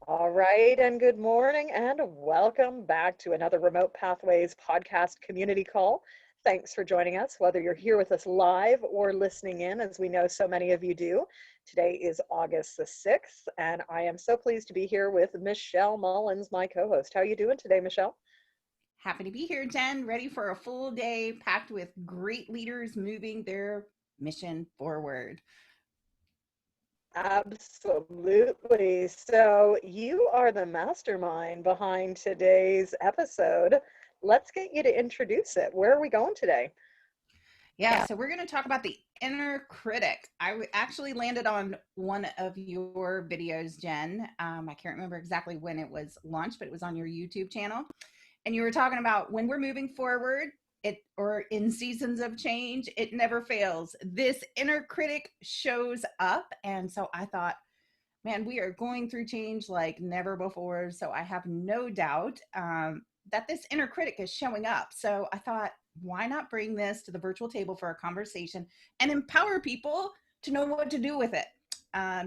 All right, and good morning, and welcome back to another Remote Pathways podcast community call. Thanks for joining us, whether you're here with us live or listening in, as we know so many of you do. Today is August the 6th, and I am so pleased to be here with Michelle Mullins, my co-host. How are you doing today, Michelle? Happy to be here, Jen. Ready for a full day packed with great leaders moving their mission forward. Absolutely. So you are the mastermind behind today's episode. Let's get you to introduce it. Where are we going today? So we're going to talk about the inner critic. Actually landed on one of your videos, Jen. I can't remember exactly when it was launched, but it was on your YouTube channel. And you were talking about when we're moving forward, or in seasons of change, it never fails. This inner critic shows up. And so I thought, man, we are going through change like never before. So I have no doubt that this inner critic is showing up. So I thought, why not bring this to the virtual table for a conversation and empower people to know what to do with it,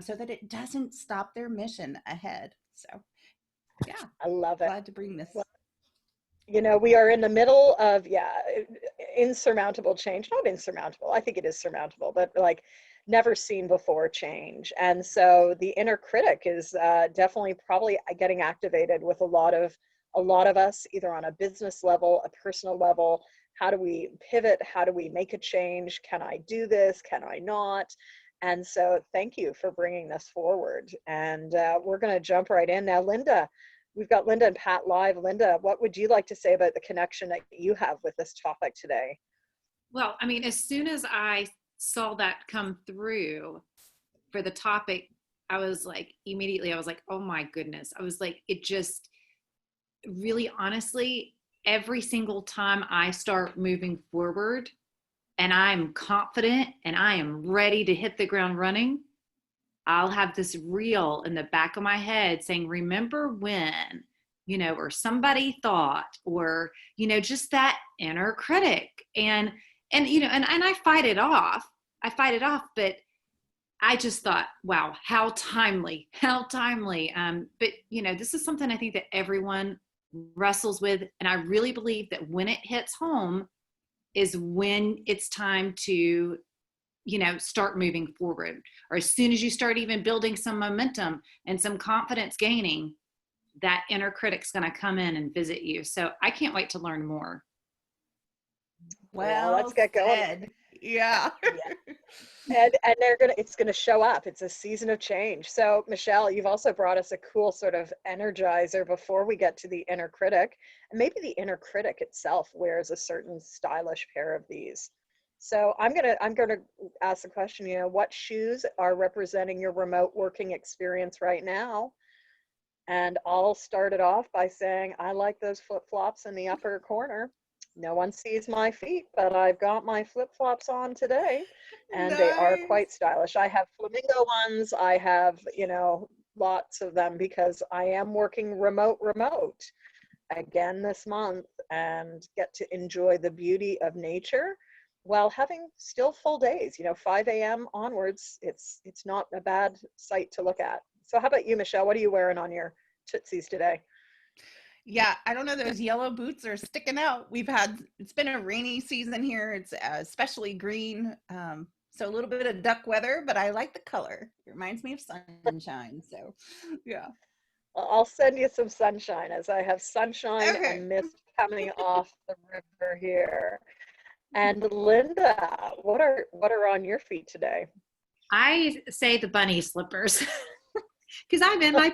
so that it doesn't stop their mission ahead. So yeah, I love it. glad to bring this. Well, we are in the middle of, insurmountable change. Not insurmountable. I think it is surmountable, but like never seen before change. And so the inner critic is definitely probably getting activated with a lot of us, either on a business level, a personal level. How do we pivot? How do we make a change? Can I do this? Can I not? And so thank you for bringing this forward. And we're going to jump right in now. Linda, we've got Linda and Pat live. Linda, what would you like to say about the connection that you have with this topic today? Well, I mean, as soon as I saw that come through for the topic, I was like, oh my goodness. I was like, it just really honestly, every single time I start moving forward and I'm confident and I am ready to hit the ground running, I'll have this reel in the back of my head saying, remember when, or somebody thought, or, just that inner critic. And I fight it off. But I just thought, wow, how timely. But this is something I think that everyone wrestles with. And I really believe that when it hits home is when it's time to start moving forward, or as soon as you start even building some momentum and some confidence gaining, that inner critic's going to come in and visit you. So I can't wait to learn more. Well, let's get going. Yeah. And it's gonna show up. It's a season of change. So Michelle, you've also brought us a cool sort of energizer before we get to the inner critic. And maybe the inner critic itself wears a certain stylish pair of these. So I'm gonna ask the question, what shoes are representing your remote working experience right now? And I'll start it off by saying I like those flip-flops in the upper corner. No one sees my feet, but I've got my flip-flops on today, and they are quite stylish. I have flamingo ones. I have, lots of them because I am working remote again this month and get to enjoy the beauty of nature while having still full days. 5 a.m. onwards, it's not a bad sight to look at. So how about you, Michelle? What are you wearing on your tootsies today? Yeah, I don't know. Those yellow boots are sticking out. It's been a rainy season here. It's especially green. So a little bit of duck weather, but I like the color. It reminds me of sunshine. So yeah. I'll send you some sunshine, as I have sunshine and mist coming off the river here. And Linda, what are on your feet today? I say the bunny slippers because I'm in my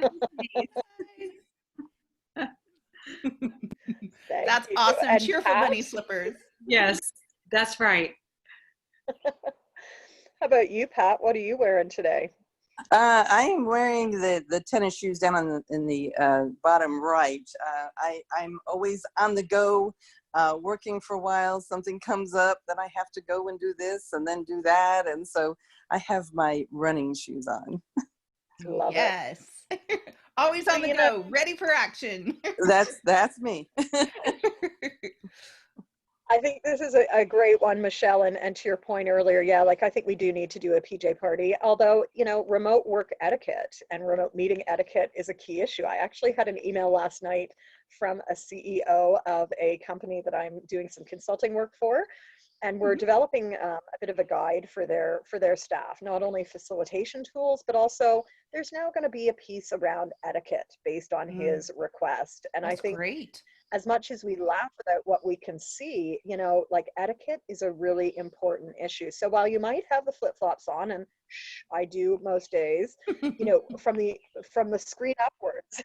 That's awesome. And cheerful Pat? Bunny slippers. Yes, that's right. How about you, Pat? What are you wearing today? I am wearing the tennis shoes down in the bottom right. I'm always on the go, working for a while. Something comes up, then I have to go and do this and then do that. And so I have my running shoes on. Love it. Always on the go, ready for action. That's me. I think this is a great one, Michelle. And to your point earlier, yeah, like I think we do need to do a PJ party. Although, remote work etiquette and remote meeting etiquette is a key issue. I actually had an email last night from a CEO of a company that I'm doing some consulting work for, and we're Mhm. developing a bit of a guide for their staff, not only facilitation tools, but also there's now going to be a piece around etiquette based on Mm, his request. And I that's think great. as much as we laugh about what we can see, like etiquette is a really important issue. So while you might have the flip-flops on, and I do most days, from the screen upwards,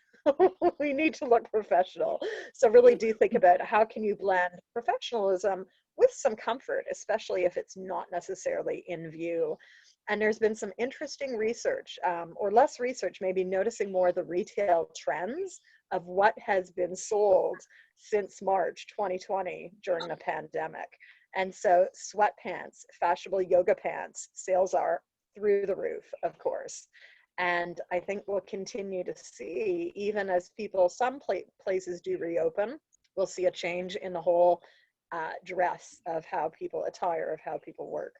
we need to look professional. So really do think about how can you blend professionalism with some comfort, especially if it's not necessarily in view. And there's been some interesting research, or less research, maybe noticing more of the retail trends of what has been sold since March 2020 during the pandemic. And so sweatpants, fashionable yoga pants, sales are through the roof, of course. And I think we'll continue to see, even as some places do reopen, we'll see a change in the whole dress of how people attire, of how people work.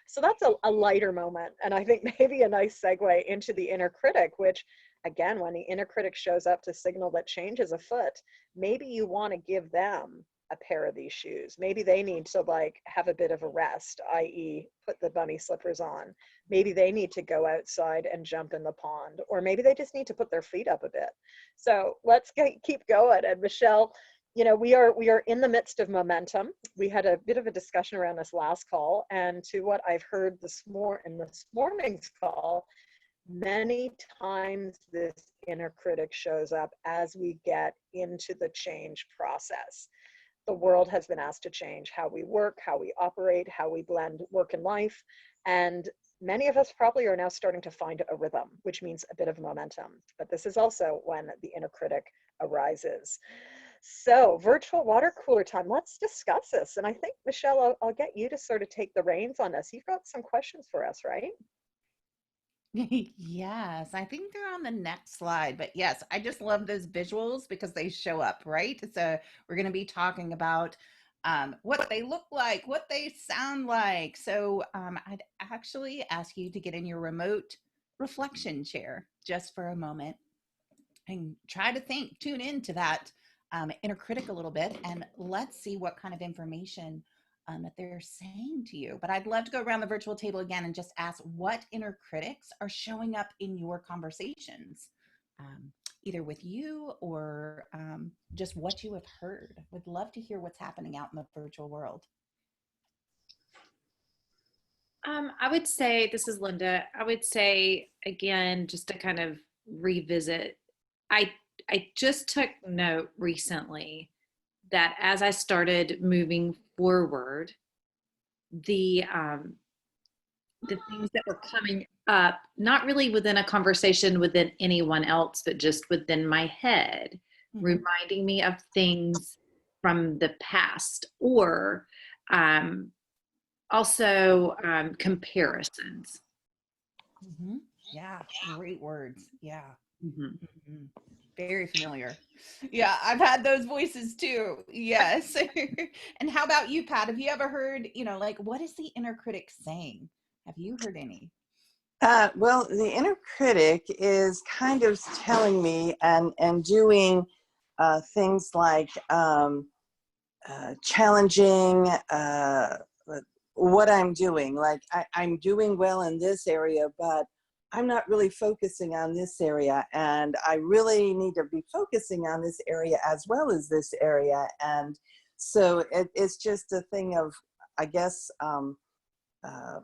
So that's a lighter moment. And I think maybe a nice segue into the inner critic, which again, when the inner critic shows up to signal that change is afoot, maybe you want to give them a pair of these shoes. Maybe they need to have a bit of a rest, i.e. put the bunny slippers on. Maybe they need to go outside and jump in the pond, or maybe they just need to put their feet up a bit. So let's keep going. And Michelle, we are in the midst of momentum. We had a bit of a discussion around this last call, and to what I've heard in this morning's call, many times this inner critic shows up as we get into the change process. The world has been asked to change how we work, how we operate, how we blend work and life. And many of us probably are now starting to find a rhythm, which means a bit of momentum. But this is also when the inner critic arises. So, virtual water cooler time. Let's discuss this. And I think, Michelle, I'll get you to sort of take the reins on this. You've got some questions for us, right? Yes, I think they're on the next slide, but yes, I just love those visuals because they show up, right? So we're going to be talking about what they look like, what they sound like. So I'd actually ask you to get in your remote reflection chair just for a moment and try to tune into that inner critic a little bit, and let's see what kind of information that they're saying to you. But I'd love to go around the virtual table again and just ask what inner critics are showing up in your conversations, either with you or just what you have heard. Would love to hear what's happening out in the virtual world. I would say, this is Linda. I would say again, just to kind of revisit, I I just took note recently that as I started moving forward, the um, the things that were coming up, not really within a conversation within anyone else, but just within my head, Mm-hmm. reminding me of things from the past, or um, also comparisons. Mm-hmm. Yeah, great words. Yeah. Mhm. Mhm. Very familiar. Yeah, I've had those voices too. Yes. And how about you, Pat? Have you ever heard, like, what is the inner critic saying? Have you heard any? Well, the inner critic is kind of telling me and doing things like challenging what I'm doing. Like I'm doing well in this area, but I'm not really focusing on this area, and I really need to be focusing on this area as well as this area. And so it's just a thing of, I guess, uh,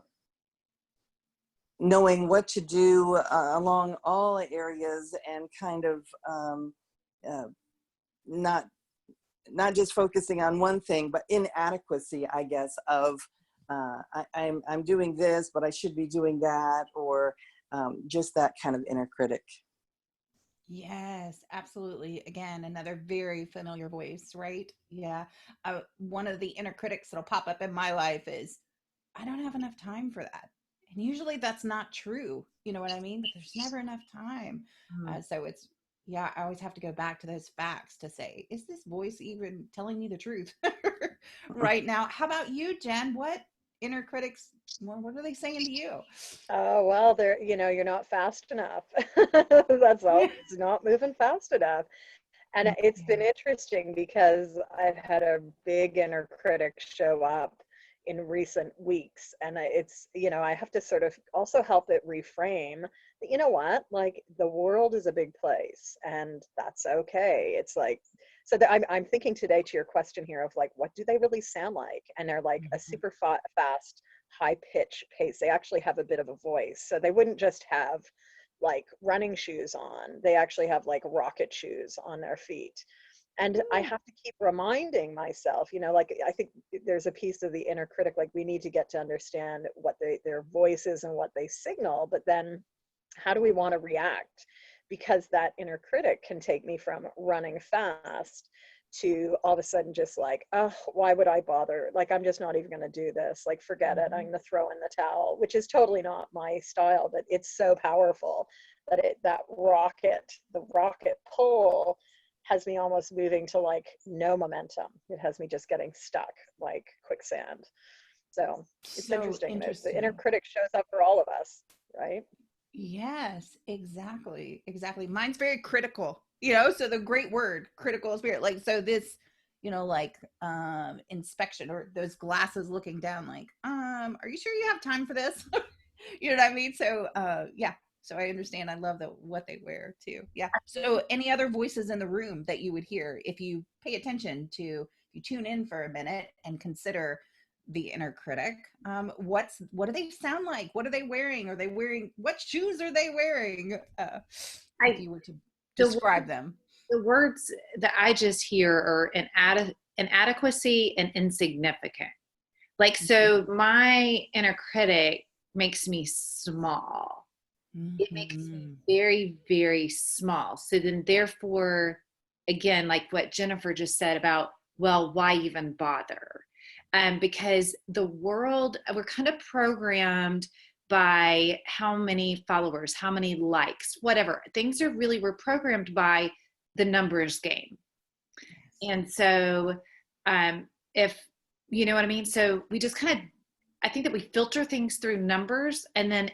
knowing what to do along all areas, and kind of uh, not just focusing on one thing, but inadequacy, I guess, of I'm doing this, but I should be doing that, or just that kind of inner critic. Yes, absolutely. Again, another very familiar voice, right? Yeah. One of the inner critics that'll pop up in my life is, I don't have enough time for that. And usually that's not true. You know what I mean? But there's never enough time. Mm. So it's, yeah, I always have to go back to those facts to say, is this voice even telling me the truth? right now. How about you, Jen? What inner critics, what are they saying to you? Oh, well, they're, you're not fast enough. That's all. It's not moving fast enough. And it's been interesting because I've had a big inner critic show up in recent weeks. And it's, I have to sort of also help it reframe that, you know what, like the world is a big place and that's okay. It's like, so I'm thinking today to your question here of like, what do they really sound like? And they're like a super fast, high pitch pace. They actually have a bit of a voice. So they wouldn't just have like running shoes on. They actually have like rocket shoes on their feet. And I have to keep reminding myself, like I think there's a piece of the inner critic, like we need to get to understand what their voice is and what they signal, but then how do we want to react? Because that inner critic can take me from running fast to all of a sudden just like, oh, why would I bother? Like, I'm just not even going to do this. Like, forget it. I'm going to throw in the towel, which is totally not my style, but it's so powerful that the rocket pull has me almost moving to like no momentum. It has me just getting stuck like quicksand. So it's So interesting. interesting. The inner critic shows up for all of us, right? Yes, exactly. Exactly. Mine's very critical, so the great word, critical spirit. Like, so this, like, inspection, or those glasses looking down, like, are you sure you have time for this? You know what I mean? So, yeah. So I understand. I love what they wear too. Yeah. So any other voices in the room that you would hear if you pay attention to, if you tune in for a minute and consider the inner critic, what do they sound like? What are they wearing? Are they wearing, what shoes are they wearing? If you were to describe them. The words that I just hear are inadequacy and insignificant. Like, so my inner critic makes me small. It makes me very, very small. So then therefore, again, like what Jennifer just said about, well, why even bother? Because the world, we're kind of programmed by how many followers, how many likes, whatever. Things are really, we're programmed by the numbers game. And so if, you know what I mean? So we just kind of, I think that we filter things through numbers, and then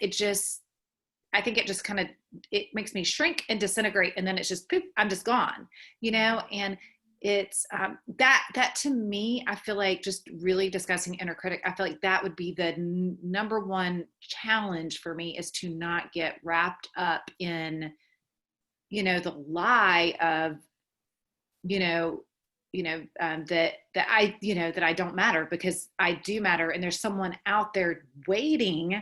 I think it just kind of, it makes me shrink and disintegrate, and then it's just poop, I'm just gone, and it's that to me, I feel like, just really discussing inner critic, I feel like that would be the number one challenge for me, is to not get wrapped up in, the lie of, that I don't matter, because I do matter. And there's someone out there waiting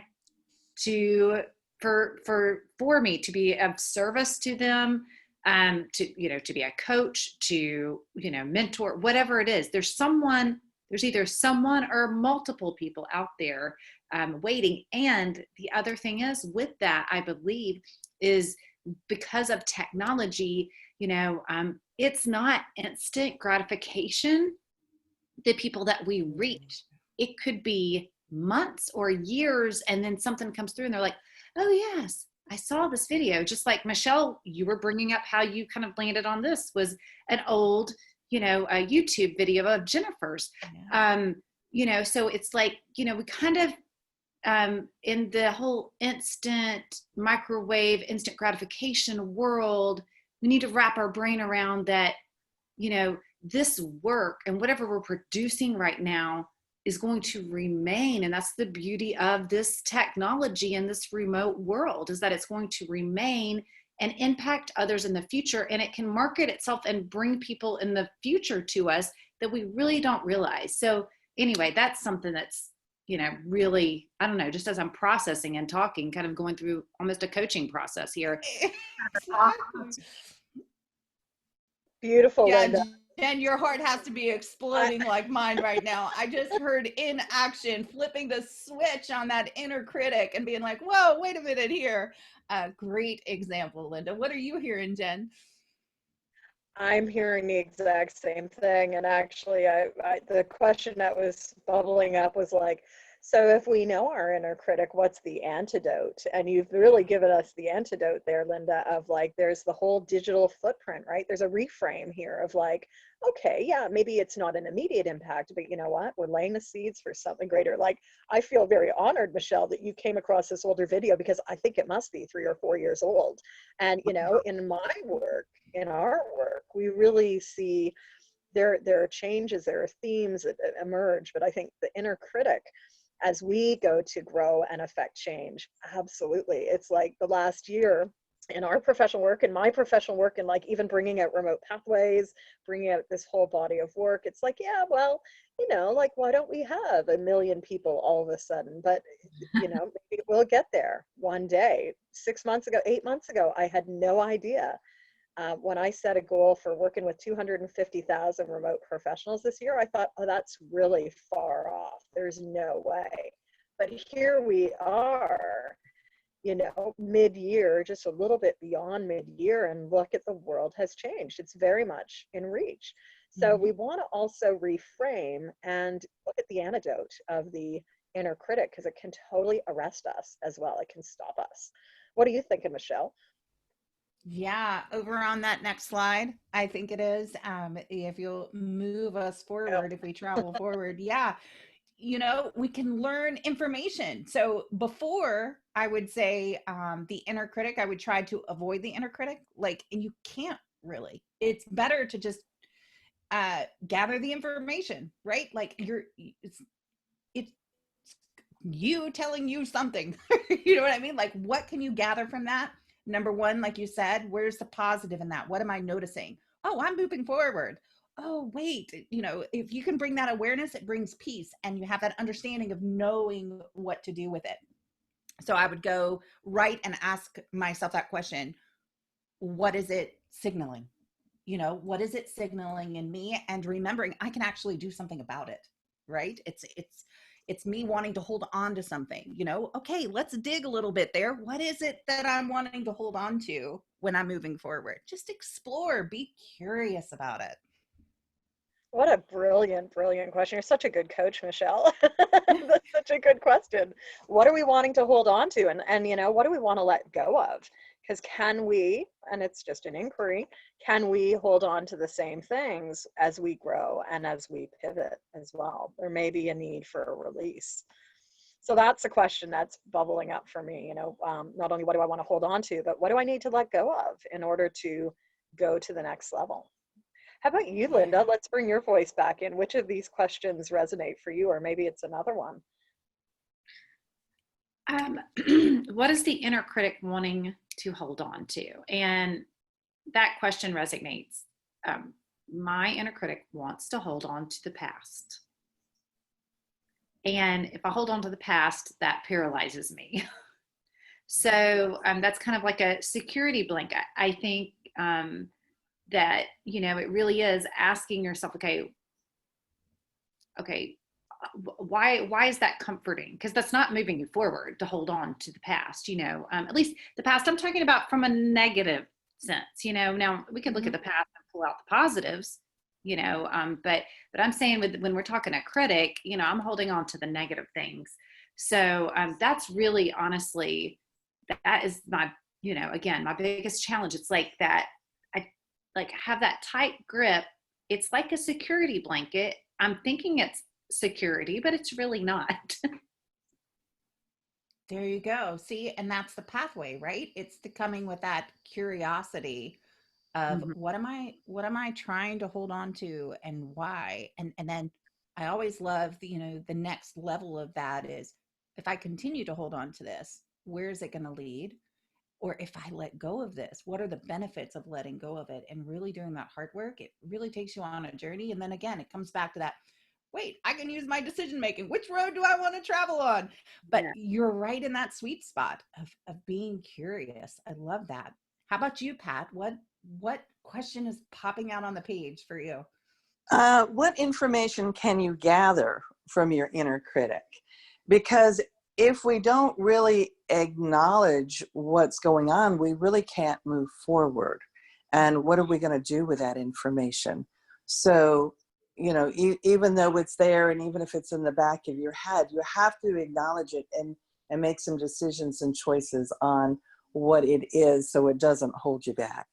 for me to be of service to them, to be a coach, to, mentor, whatever it is. There's either someone or multiple people out there waiting. And the other thing is with that, I believe, is because of technology, it's not instant gratification, the people that we reach. It could be months or years, and then something comes through and they're like, oh yes, I saw this video. Just like Michelle, you were bringing up how you kind of landed on this, was an old, a YouTube video of Jennifer's. Yeah. So it's like, we kind of, in the whole instant microwave, instant gratification world, we need to wrap our brain around that, this work and whatever we're producing right now is going to remain. And that's the beauty of this technology and this remote world, is that it's going to remain and impact others in the future. And it can market itself and bring people in the future to us that we really don't realize. So anyway, that's something that's, really, I don't know, just as I'm processing and talking, kind of going through almost a coaching process here. Beautiful, yeah, Linda. Jen, your heart has to be exploding like mine right now. I just heard in action, flipping the switch on that inner critic and being like, whoa, wait a minute here. Great example, Linda. What are you hearing, Jen? I'm hearing the exact same thing. And actually, the question that was bubbling up was like, So if we know our inner critic, what's the antidote? And you've really given us the antidote there, Linda, of like, there's the whole digital footprint, right? There's a reframe here of like, okay, yeah, maybe it's not an immediate impact, but you know what? We're laying the seeds for something greater. Like, I feel very honored, Michelle, that you came across this older video, because I think it must be 3 or 4 years old. And, you know, in my work, in our work, we really see there are changes, there are themes that emerge, but I think the inner critic, as we go to grow and affect change, absolutely. It's like the last year in our professional work, in my professional work, and like even bringing out remote pathways, bringing out this whole body of work, it's like, yeah, well, you know, like, why don't we have 1 million people all of a sudden? But, you know, maybe we'll get there one day. 6 months ago, 8 months ago, I had no idea. When I set a goal for working with 250,000 remote professionals this year, I thought, oh, that's really far off. There's no way. But here we are, you know, mid-year, just a little bit beyond mid-year, and look at the world has changed. It's very much in reach. So we want to also reframe and look at the antidote of the inner critic, because it can totally arrest us as well. It can stop us. What are you thinking, Michelle? Yeah, over on that next slide, I think it is. If you'll move us forward, if we travel forward, yeah, you know, we can learn information. So before, I would say the inner critic, I would try to avoid the inner critic, like, and you can't really. It's better to just gather the information, right? Like it's you telling you something. You know what I mean? Like, what can you gather from that? Number one, like you said, where's the positive in that? What am I noticing? Oh, I'm moving forward. Oh, wait, you know, if you can bring that awareness, it brings peace, and you have that understanding of knowing what to do with it. So I would go right and ask myself that question. What is it signaling? You know, what is it signaling in me? And remembering I can actually do something about it, right? It's me wanting to hold on to something, you know, okay, let's dig a little bit there. What is it that I'm wanting to hold on to when I'm moving forward? Just explore, be curious about it. What a brilliant, brilliant question. You're such a good coach, Michelle. That's such a good question. What are we wanting to hold on to? And you know, what do we want to let go of? Because can we, and it's just an inquiry, can we hold on to the same things as we grow and as we pivot as well? There may be a need for a release. So that's a question that's bubbling up for me. You know, not only what do I want to hold on to, but what do I need to let go of in order to go to the next level? How about you, Linda? Let's bring your voice back in. Which of these questions resonate for you, or maybe it's another one? What is the inner critic wanting to hold on to? And that question resonates. My inner critic wants to hold on to the past. And if I hold on to the past, that paralyzes me. So that's kind of like a security blanket. I think that, you know, it really is asking yourself, okay, why is that comforting? Because that's not moving you forward to hold on to the past, you know, at least the past I'm talking about from a negative sense, you know. Now we can look at the past and pull out the positives, you know, but I'm saying when we're talking a critic, you know, I'm holding on to the negative things. So that's really, honestly, that is my, you know, again, my biggest challenge. It's like that I like have that tight grip. It's like a security blanket. I'm thinking it's security, but it's really not. There you go. See, and that's the pathway, right? It's the coming with that curiosity of Mhm. what am I trying to hold on to, and why? And then I always love the, you know, the next level of that is, if I continue to hold on to this, where is it going to lead? Or if I let go of this, what are the benefits of letting go of it? And really doing that hard work, it really takes you on a journey. And then again, it comes back to that, wait, I can use my decision making. Which road do I want to travel on? But Yeah. you're right in that sweet spot of being curious. I love that. How about you, Pat? What question is popping out on the page for you? What information can you gather from your inner critic? Because if we don't really acknowledge what's going on, we really can't move forward. And what are we going to do with that information? So, you know, even though it's there and even if it's in the back of your head, you have to acknowledge it and make some decisions and choices on what it is so it doesn't hold you back.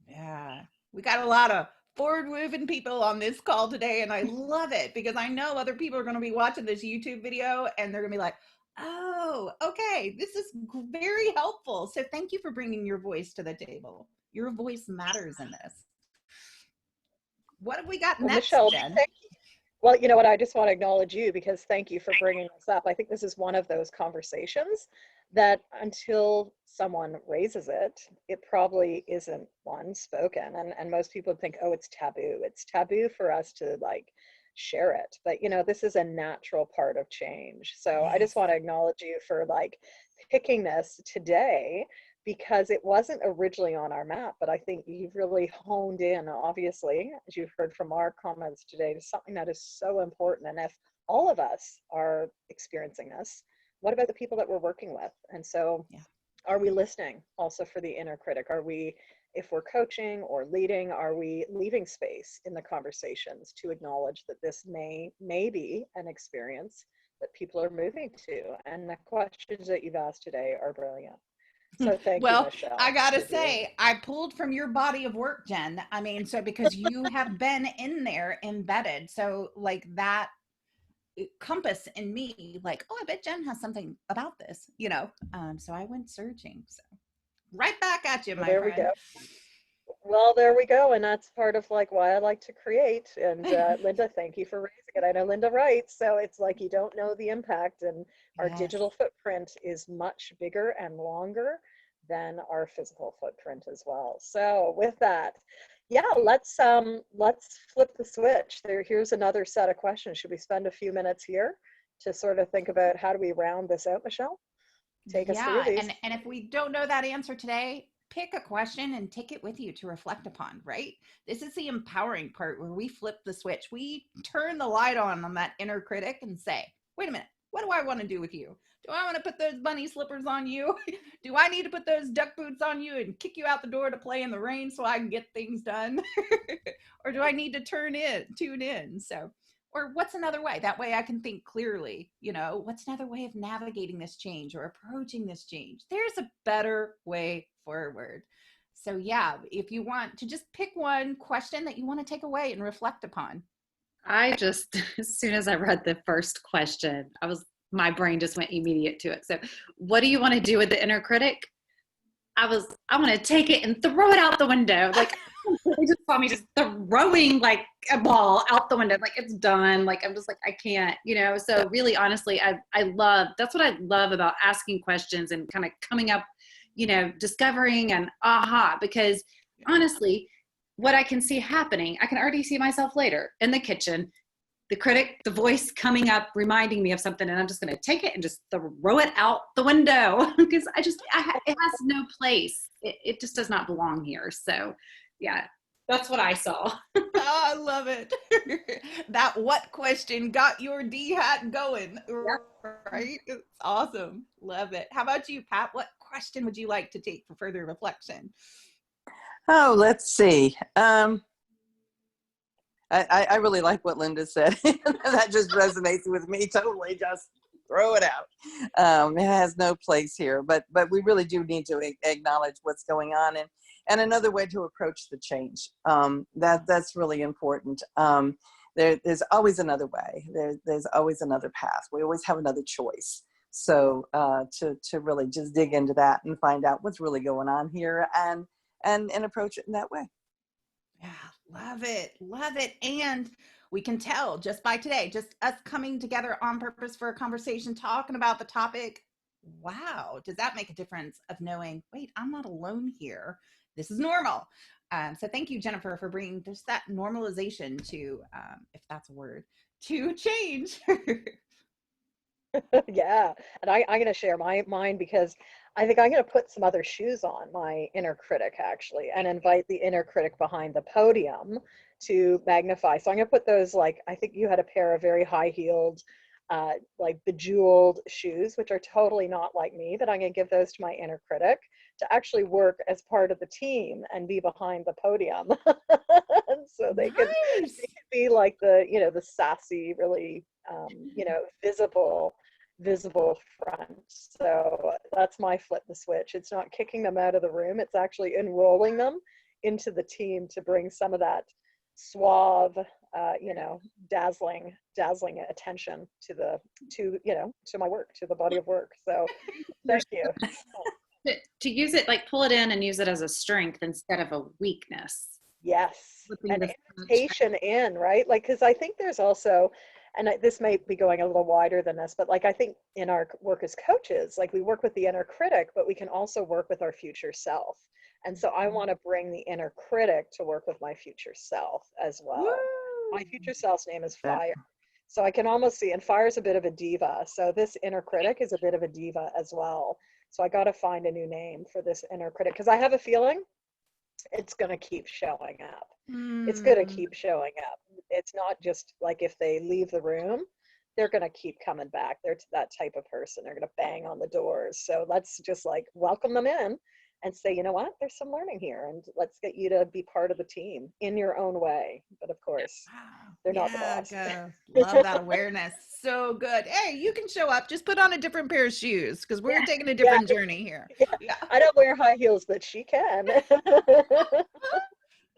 Yeah, we got a lot of forward-moving people on this call today, and I love it because I know other people are going to be watching this YouTube video and they're going to be like, oh, okay, this is very helpful. So thank you for bringing your voice to the table. Your voice matters in this. What have we got Well, next, Michelle, Jen? well, you know what? I just want to acknowledge you because thank you for bringing this up. I think this is one of those conversations that until someone raises it, it probably isn't one spoken. And most people think, oh, it's taboo. It's taboo for us to like share it. But, you know, this is a natural part of change. So I just want to acknowledge you for like picking this today because it wasn't originally on our map, but I think you've really honed in, obviously, as you've heard from our comments today, to something that is so important. And if all of us are experiencing this, what about the people that we're working with? And so are we listening also for the inner critic? Are we, if we're coaching or leading, are we leaving space in the conversations to acknowledge that this may be an experience that people are moving to? And the questions that you've asked today are brilliant. So thank you, Michelle. I gotta say, I pulled from your body of work, Jen. I mean, so because you have been in there embedded, so like that compass in me, like, oh, I bet Jen has something about this, you know. So I went searching. So right back at you, my there friend. We go. Well, there we go. And that's part of like why I like to create. And Linda, thank you for raising it. I know Linda writes, so it's like you don't know the impact. And our digital footprint is much bigger and longer than our physical footprint as well. So with that, yeah, let's flip the switch. Here's another set of questions. Should we spend a few minutes here to sort of think about how do we round this out, Michelle? Take us through these. And if we don't know that answer today, pick a question and take it with you to reflect upon, right? This is the empowering part where we flip the switch. We turn the light on that inner critic and say, wait a minute, what do I want to do with you? Do I want to put those bunny slippers on you? Do I need to put those duck boots on you and kick you out the door to play in the rain so I can get things done? Or do I need to tune in? So, or what's another way? That way I can think clearly, you know, what's another way of navigating this change or approaching this change? There's a better way forward. So yeah, if you want to just pick one question that you want to take away and reflect upon. I just, as soon as I read the first question, my brain just went immediate to it. So what do you want to do with the inner critic? I want to take it and throw it out the window. Like, they just saw me just throwing like a ball out the window. Like, it's done. Like, I'm just like, I can't, you know? So really, honestly, that's what I love about asking questions and kind of coming up, you know, discovering and because honestly, what I can see happening, I can already see myself later in the kitchen, the critic, the voice coming up, reminding me of something, and I'm just going to take it and just throw it out the window because it has no place. It just does not belong here. So yeah, that's what I saw. Oh, I love it. That what question got your D hat going, right? It's awesome. Love it. How about you, Pat? What question would you like to take for further reflection? Oh, let's see. I really like what Linda said. That just resonates with me totally. Just throw it out. It has no place here, but we really do need to acknowledge what's going on and another way to approach the change. That's really important. There's always another way. There's always another path. We always have another choice. So to really just dig into that and find out what's really going on here and approach it in that way. Yeah, love it. Love it. And we can tell just by today, just us coming together on purpose for a conversation, talking about the topic. Wow. Does that make a difference of knowing, wait, I'm not alone here. This is normal. So thank you, Jennifer, for bringing just that normalization to, if that's a word, to change. Yeah, and I'm going to share mine because I think I'm going to put some other shoes on my inner critic actually and invite the inner critic behind the podium to magnify. So I'm going to put those, like, I think you had a pair of very high-heeled like bejeweled shoes, which are totally not like me, but I'm going to give those to my inner critic to actually work as part of the team and be behind the podium. And so they could be like the, you know, the sassy, really, you know, visible front. So that's my flip the switch. It's not kicking them out of the room. It's actually enrolling them into the team to bring some of that suave, you know, dazzling attention to my work, to the body of work. So thank you. To use it, like pull it in and use it as a strength instead of a weakness. Yes, an invitation in, right? Like, because I think there's also, and this may be going a little wider than this, but like I think in our work as coaches, like we work with the inner critic, but we can also work with our future self. And so I want to bring the inner critic to work with my future self as well. Woo! My future self's name is Fire. So I can almost see, and Fire's a bit of a diva. So this inner critic is a bit of a diva as well. So I got to find a new name for this inner critic, because I have a feeling it's going to keep showing up. It's going to keep showing up. It's not just like if they leave the room, they're going to keep coming back. They're that type of person. They're going to bang on the doors. So let's just like welcome them in and say, you know what, there's some learning here, and let's get you to be part of the team in your own way. But of course, they're not the boss. Love that awareness. So good. Hey, you can show up. Just put on a different pair of shoes, because we're taking a different journey here. Yeah. I don't wear high heels, but she can.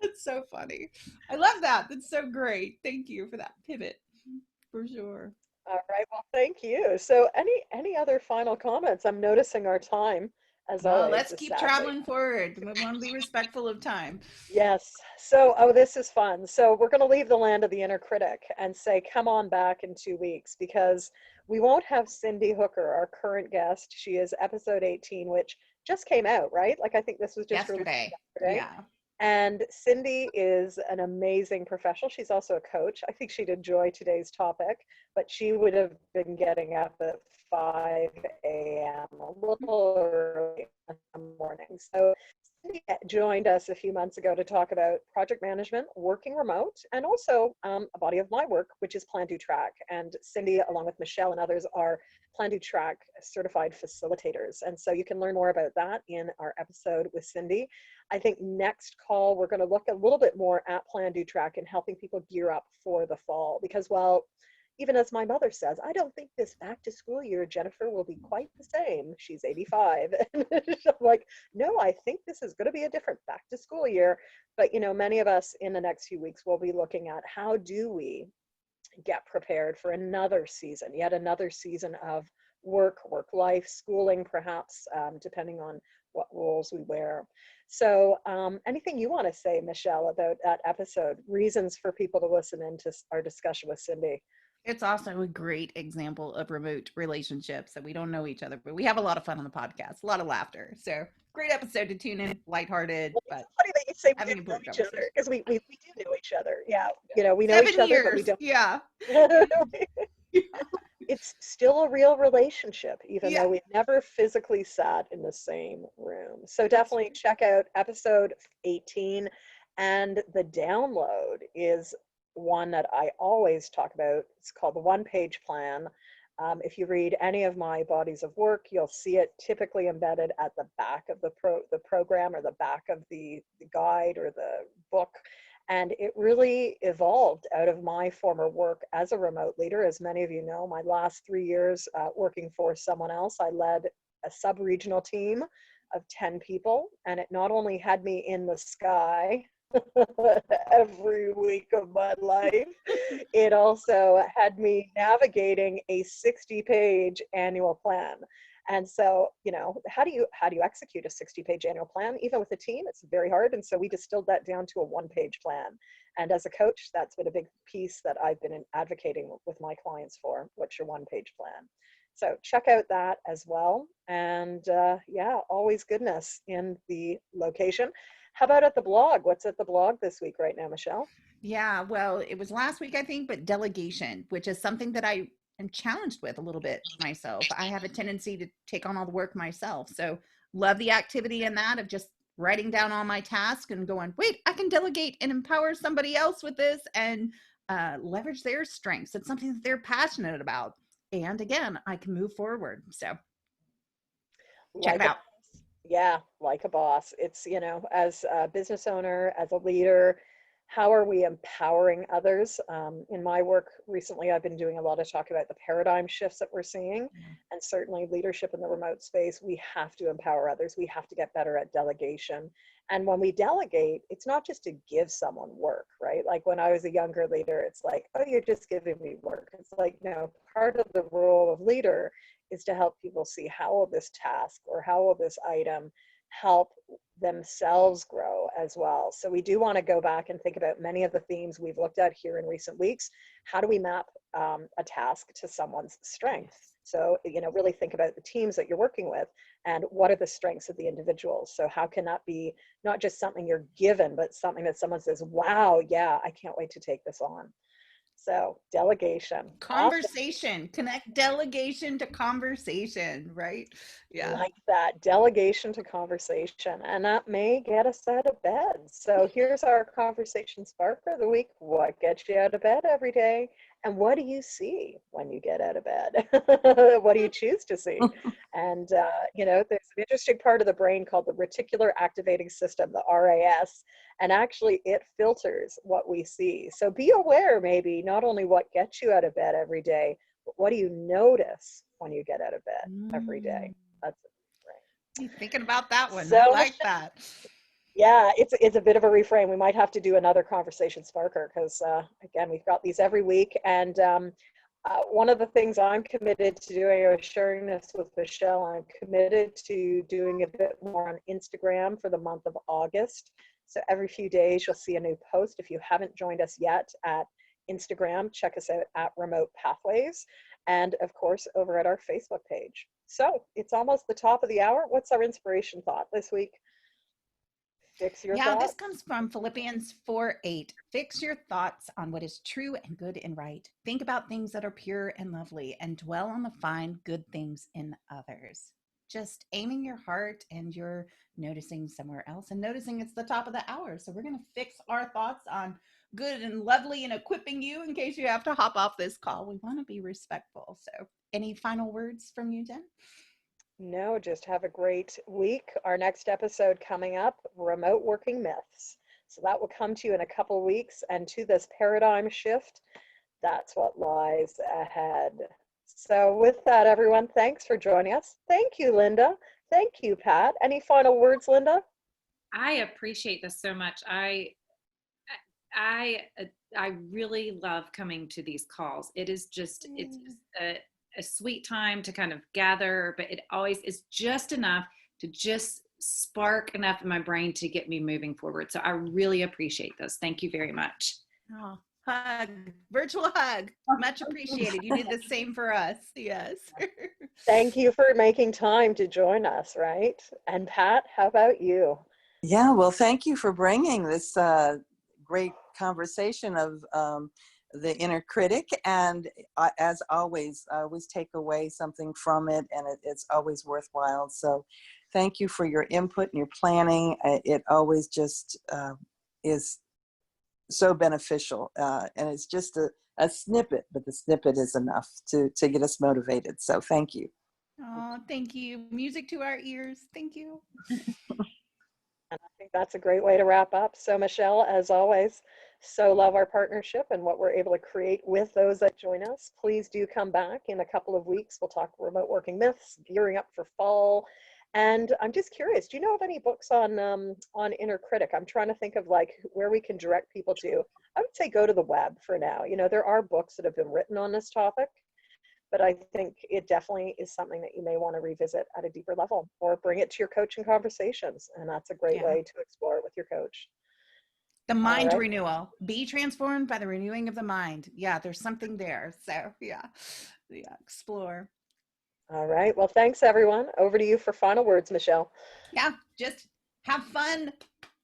That's so funny. I love that. That's so great. Thank you for that pivot, for sure. All right. Well, thank you. So any other final comments? I'm noticing our time. As always, let's keep traveling forward. We want to be respectful of time. Yes. So, this is fun. So we're going to leave the land of the inner critic and say, come on back in 2 weeks, because we won't have Cindy Hooker, our current guest. She is episode 18, which just came out, right? Like, I think this was just yesterday. Yeah. And Cindy is an amazing professional. She's also a coach. I think she'd enjoy today's topic, but she would have been getting up at 5 a.m. a little early in the morning. So Cindy joined us a few months ago to talk about project management, working remote, and also a body of my work, which is PlanDoTrack. And Cindy, along with Michelle and others, are PlanDoTrack certified facilitators. And so you can learn more about that in our episode with Cindy. I think next call, we're going to look a little bit more at PlanDoTrack and helping people gear up for the fall, because, well, even as my mother says, I don't think this back to school year, Jennifer, will be quite the same. She's 85. And I'm like, no, I think this is going to be a different back to school year. But, you know, many of us in the next few weeks will be looking at how do we get prepared for another season, yet another season of work life, schooling, perhaps, depending on what roles we wear. So anything you want to say, Michelle, about that episode, reasons for people to listen into our discussion with Cindy? It's also a great example of remote relationships that we don't know each other, but we have a lot of fun on the podcast, a lot of laughter. So great episode to tune in, lighthearted. Well, but it's funny that you say we didn't know each other, because we do know each other. Yeah, you know, we know 7 each other, years. but we don't. Yeah. It's still a real relationship, even though we never physically sat in the same room. So definitely check out episode 18. And the download is one that I always talk about. It's called the one-page plan. If you read any of my bodies of work, you'll see it typically embedded at the back of the program, or the back of the guide or the book. And it really evolved out of my former work as a remote leader. As many of you know, my last 3 years working for someone else, I led a sub-regional team of 10 people. And it not only had me in the sky every week of my life, it also had me navigating a 60-page annual plan. And so, you know, how do you execute a 60-page annual plan? Even with a team, it's very hard. And so we distilled that down to a one-page plan. And as a coach, that's been a big piece that I've been advocating with my clients for. What's your one-page plan? So check out that as well. And always goodness in the location. How about at the blog? What's at the blog this week right now, Michelle? Yeah, well, it was last week, I think, but delegation, which is something that I am challenged with a little bit myself. I have a tendency to take on all the work myself. So love the activity in that of just writing down all my tasks and going, wait, I can delegate and empower somebody else with this and leverage their strengths. It's something that they're passionate about. And again, I can move forward. So check Like it a out. Yeah, like a boss. It's, as a business owner, as a leader, how are we empowering others? In my work recently, I've been doing a lot of talk about the paradigm shifts that we're seeing, and certainly leadership in the remote space. We have to empower others. We have to get better at delegation. And when we delegate, it's not just to give someone work, right? Like when I was a younger leader, it's like, oh, you're just giving me work. It's like, no, part of the role of leader is to help people see how will this task or how will this item help themselves grow as well. So we do want to go back and think about many of the themes we've looked at here in recent weeks. How do we map a task to someone's strength? So, really think about the teams that you're working with and what are the strengths of the individuals. So how can that be not just something you're given, but something that someone says, wow, yeah, I can't wait to take this on. So delegation. Awesome. Conversation, connect delegation to conversation, right? Yeah. Like that, delegation to conversation, and that may get us out of bed. So here's our conversation sparker of the week. What gets you out of bed every day, and what do you see when you get out of bed? What do you choose to see? And there's an interesting part of the brain called the reticular activating system, the RAS, and actually it filters what we see. So be aware, maybe not only what gets you out of bed every day, but what do you notice when you get out of bed every day? That's Be thinking about that one. I so like that. yeah, it's a bit of a reframe. We might have to do another conversation sparker because again, we've got these every week. And one of the things I'm committed to doing, I was sharing this with Michelle, I'm committed to doing a bit more on Instagram for the month of August. So every few days you'll see a new post. If you haven't joined us yet at Instagram, check us out at Remote Pathways, and of course over at our Facebook page. So it's almost the top of the hour. What's our inspiration thought this week? Fix your Yeah, this thoughts. comes from Philippians 4:8. Fix your thoughts on what is true and good and right. Think about things that are pure and lovely, and dwell on the fine, good things in others. Just aiming your heart and you're noticing somewhere else and noticing it's the top of the hour. So we're going to fix our thoughts on good and lovely and equipping you in case you have to hop off this call. We want to be respectful. So any final words from you, Jen? No, just have a great week. Our next episode coming up, remote working myths. So that will come to you in a couple of weeks. And to this paradigm shift, that's what lies ahead. So with that, everyone, thanks for joining us. Thank you, Linda. Thank you, Pat. Any final words, Linda? I appreciate this so much. I really love coming to these calls. It's just a sweet time to kind of gather, but it always is just enough to just spark enough in my brain to get me moving forward. So I really appreciate this. Thank you very much. Oh, hug, virtual hug. Much appreciated. You did the same for us. Yes. Thank you for making time to join us, right? And Pat, how about you? Yeah, well, thank you for bringing this great conversation of the inner critic. And as always, I always take away something from it, and it's always worthwhile. So thank you for your input and your planning. It always just is so beneficial. And it's just a snippet, but the snippet is enough to get us motivated. So thank you. Oh, thank you. Music to our ears. Thank you. And I think that's a great way to wrap up. So Michelle, as always, so love our partnership and what we're able to create with those that join us. Please do come back in a couple of weeks. We'll talk remote working myths, gearing up for fall. And I'm just curious, do you know of any books on Inner Critic? I'm trying to think of like where we can direct people to. I would say go to the web for now. There are books that have been written on this topic, but I think it definitely is something that you may want to revisit at a deeper level or bring it to your coaching conversations. And that's a great way to explore it with your coach. The mind renewal. Be transformed by the renewing of the mind. Yeah, there's something there. So yeah, explore. All right. Well, thanks, everyone. Over to you for final words, Michelle. Yeah, just have fun.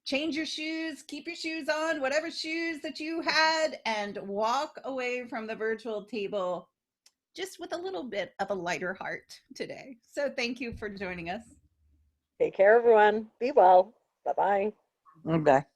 Change your shoes, keep your shoes on, whatever shoes that you had, and walk away from the virtual table just with a little bit of a lighter heart today. So thank you for joining us. Take care, everyone. Be well. Bye-bye. Bye.